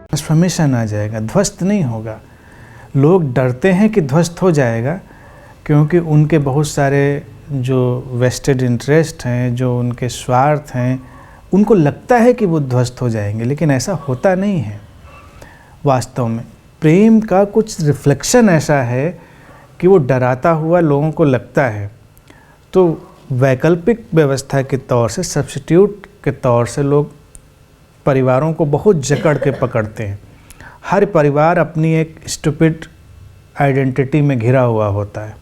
Transformation आ जाएगा, ध्वस्त नहीं होगा। लोग डरते हैं कि ध्वस्त हो जाएगा, क्योंकि उनके बहुत सारे जो वेस्टेड इंटरेस्ट हैं, जो उनके स्वार्थ हैं, उनको लगता है कि वो ध्वस्त हो जाएंगे, लेकिन ऐसा होता नहीं है। वास्तव में प्रेम का कुछ रिफ्लेक्शन ऐसा है कि वो डराता हुआ लोगों को लगता है। तो वैकल्पिक व्यवस्था के तौर से, सब्स्टिट्यूट के तौर से लोग परिवारों को बहुत जकड़ के पकड़ते हैं। हर परिवार अपनी एक स्टूपिड आइडेंटिटी में घिरा हुआ होता है।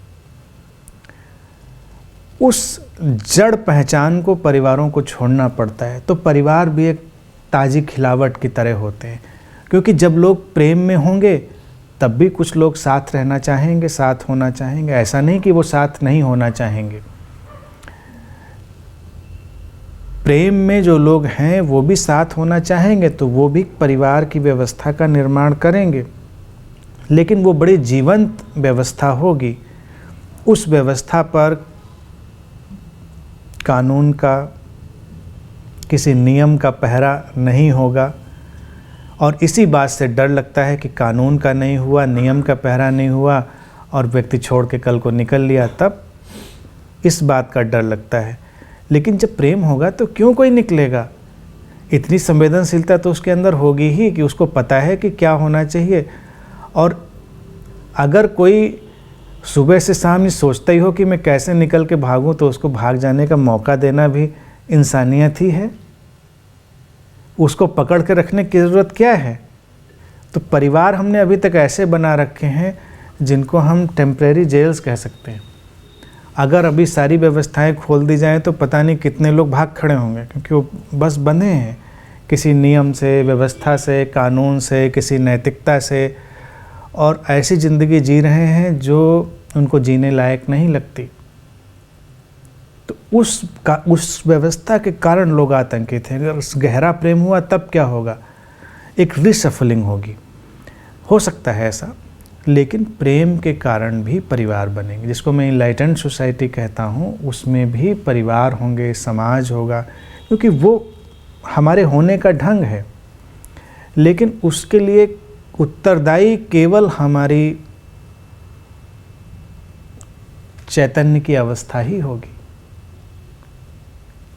उस जड़ पहचान को परिवारों को छोड़ना पड़ता है। तो परिवार भी एक ताज़ी खिलावट की तरह होते हैं, क्योंकि जब लोग प्रेम में होंगे तब भी कुछ लोग साथ रहना चाहेंगे, साथ होना चाहेंगे। ऐसा नहीं कि वो साथ नहीं होना चाहेंगे। प्रेम में जो लोग हैं वो भी साथ होना चाहेंगे, तो वो भी परिवार की व्यवस्था का निर्माण करेंगे, लेकिन वो बड़ी जीवंत व्यवस्था होगी। उस व्यवस्था पर कानून का, किसी नियम का पहरा नहीं होगा। और इसी बात से डर लगता है कि कानून का नहीं हुआ, नियम का पहरा नहीं हुआ और व्यक्ति छोड़ के कल को निकल लिया, तब इस बात का डर लगता है। लेकिन जब प्रेम होगा तो क्यों कोई निकलेगा? इतनी संवेदनशीलता तो उसके अंदर होगी ही कि उसको पता है कि क्या होना चाहिए। और अगर कोई सुबह से शाम ये सोचता ही हो कि मैं कैसे निकल के भागूं, तो उसको भाग जाने का मौका देना भी इंसानियत ही है। उसको पकड़ के रखने की ज़रूरत क्या है? तो परिवार हमने अभी तक ऐसे बना रखे हैं जिनको हम टेम्परेरी जेल्स कह सकते हैं। अगर अभी सारी व्यवस्थाएं खोल दी जाएं तो पता नहीं कितने लोग भाग खड़े होंगे, क्योंकि वो बस बंधे हैं किसी नियम से, व्यवस्था से, कानून से, किसी नैतिकता से, और ऐसी ज़िंदगी जी रहे हैं जो उनको जीने लायक नहीं लगती। तो उस व्यवस्था के कारण लोग आतंकित हैं। अगर गहरा प्रेम हुआ तब क्या होगा? एक रिशफलिंग होगी। हो सकता है ऐसा, लेकिन प्रेम के कारण भी परिवार बनेंगे, जिसको मैं इनलाइटेंड सोसाइटी कहता हूँ। उसमें भी परिवार होंगे, समाज होगा, क्योंकि वो हमारे होने का ढंग है। लेकिन उसके लिए उत्तरदायी केवल हमारी चैतन्य की अवस्था ही होगी,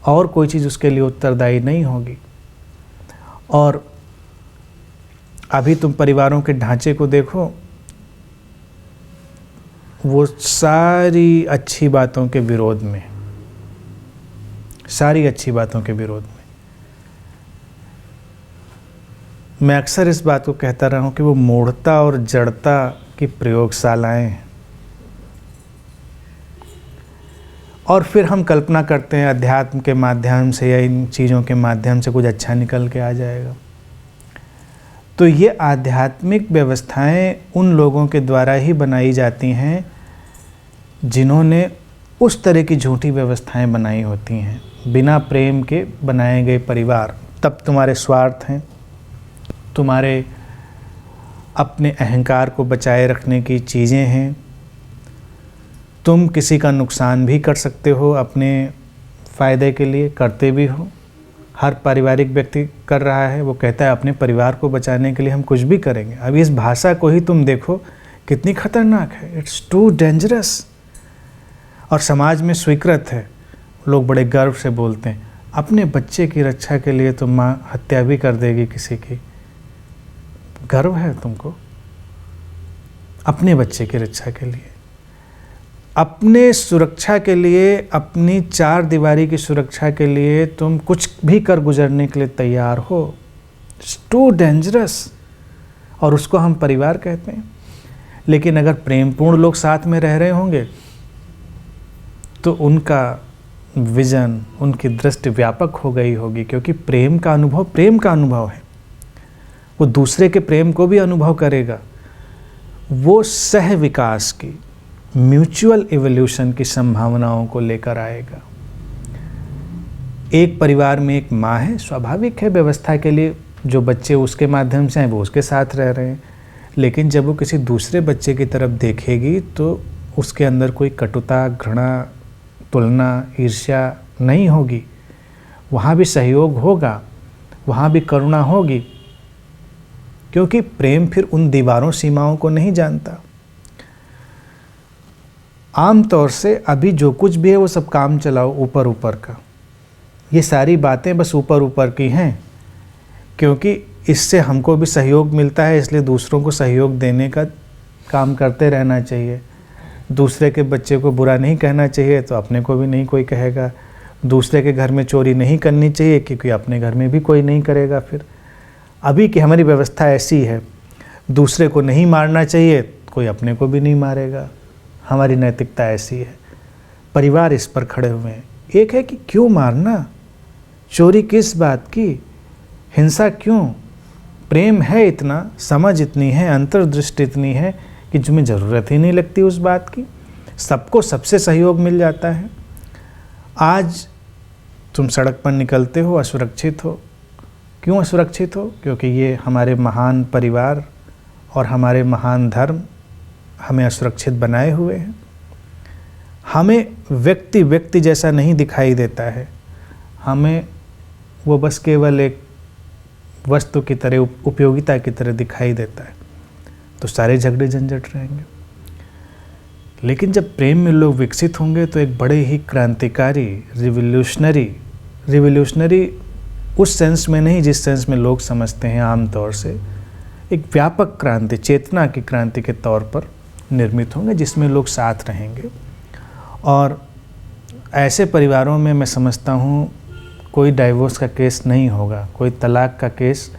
और कोई चीज़ उसके लिए उत्तरदायी नहीं होगी। और अभी तुम परिवारों के ढांचे को देखो, वो सारी अच्छी बातों के विरोध में, सारी अच्छी बातों के विरोध में। मैं अक्सर इस बात को कहता रहा हूँ कि वो मूढ़ता और जड़ता की प्रयोगशालाएं हैं। और फिर हम कल्पना करते हैं अध्यात्म के माध्यम से या इन चीज़ों के माध्यम से कुछ अच्छा निकल के आ जाएगा। तो ये आध्यात्मिक व्यवस्थाएं उन लोगों के द्वारा ही बनाई जाती हैं जिन्होंने उस तरह की झूठी व्यवस्थाएं बनाई होती हैं। बिना प्रेम के बनाए गए परिवार, तब तुम्हारे स्वार्थ हैं, तुम्हारे अपने अहंकार को बचाए रखने की चीज़ें हैं। तुम किसी का नुकसान भी कर सकते हो अपने फ़ायदे के लिए, करते भी हो। हर पारिवारिक व्यक्ति कर रहा है, वो कहता है अपने परिवार को बचाने के लिए हम कुछ भी करेंगे। अब इस भाषा को ही तुम देखो कितनी खतरनाक है। It's too dangerous. और समाज में स्वीकृत है, लोग बड़े गर्व से बोलते हैं अपने बच्चे की रक्षा के लिए तो माँ हत्या भी कर देगी किसी की। गर्व है तुमको अपने बच्चे की रक्षा के लिए, अपने सुरक्षा के लिए, अपनी चार दीवारी की सुरक्षा के लिए तुम कुछ भी कर गुजरने के लिए तैयार हो। It's too dangerous. और उसको हम परिवार कहते हैं। लेकिन अगर प्रेमपूर्ण लोग साथ में रह रहे होंगे तो उनका विजन, उनकी दृष्टि व्यापक हो गई होगी, क्योंकि प्रेम का अनुभव है। वो दूसरे के प्रेम को भी अनुभव करेगा। वो सह विकास की, म्यूचुअल इवोल्यूशन की संभावनाओं को लेकर आएगा। एक परिवार में एक माँ है, स्वाभाविक है व्यवस्था के लिए जो बच्चे उसके माध्यम से हैं वो उसके साथ रह रहे हैं। लेकिन जब वो किसी दूसरे बच्चे की तरफ देखेगी तो उसके अंदर कोई कटुता, घृणा, तुलना, ईर्ष्या नहीं होगी। वहाँ भी सहयोग होगा, वहाँ भी करुणा होगी। क्योंकि प्रेम फिर उन दीवारों सीमाओं को नहीं जानता। आम तौर से अभी जो कुछ भी है वो सब काम चलाओ ऊपर ऊपर का, ये सारी बातें बस ऊपर ऊपर की हैं, क्योंकि इससे हमको भी सहयोग मिलता है, इसलिए दूसरों को सहयोग देने का काम करते रहना चाहिए। दूसरे के बच्चे को बुरा नहीं कहना चाहिए तो अपने को भी नहीं कोई कहेगा। दूसरे के घर में चोरी नहीं करनी चाहिए क्योंकि अपने घर में भी कोई नहीं करेगा। फिर अभी की हमारी व्यवस्था ऐसी है, दूसरे को नहीं मारना चाहिए, कोई अपने को भी नहीं मारेगा। हमारी नैतिकता ऐसी है। परिवार इस पर खड़े हुए हैं। एक है कि क्यों मारना, चोरी किस बात की, हिंसा क्यों, प्रेम है इतना, समझ इतनी है, अंतर्दृष्टि इतनी है कि तुम्हें ज़रूरत ही नहीं लगती उस बात की, सबको सबसे सहयोग मिल जाता है। आज तुम सड़क पर निकलते हो, असुरक्षित हो। क्यों असुरक्षित हो? क्योंकि ये हमारे महान परिवार और हमारे महान धर्म हमें असुरक्षित बनाए हुए हैं। हमें व्यक्ति व्यक्ति जैसा नहीं दिखाई देता है, हमें वो बस केवल एक वस्तु की तरह, उपयोगिता की तरह दिखाई देता है। तो सारे झगड़े झंझट रहेंगे। लेकिन जब प्रेम में लोग विकसित होंगे तो एक बड़े ही क्रांतिकारी, रिवोल्यूशनरी उस सेंस में नहीं जिस सेंस में लोग समझते हैं आम तौर से, एक व्यापक क्रांति, चेतना की क्रांति के तौर पर निर्मित होंगे, जिसमें लोग साथ रहेंगे। और ऐसे परिवारों में मैं समझता हूँ कोई डाइवोर्स का केस नहीं होगा, कोई तलाक का केस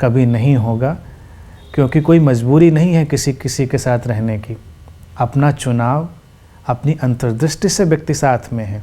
कभी नहीं होगा, क्योंकि कोई मजबूरी नहीं है किसी किसी के साथ रहने की। अपना चुनाव, अपनी अंतर्दृष्टि से व्यक्ति साथ में है।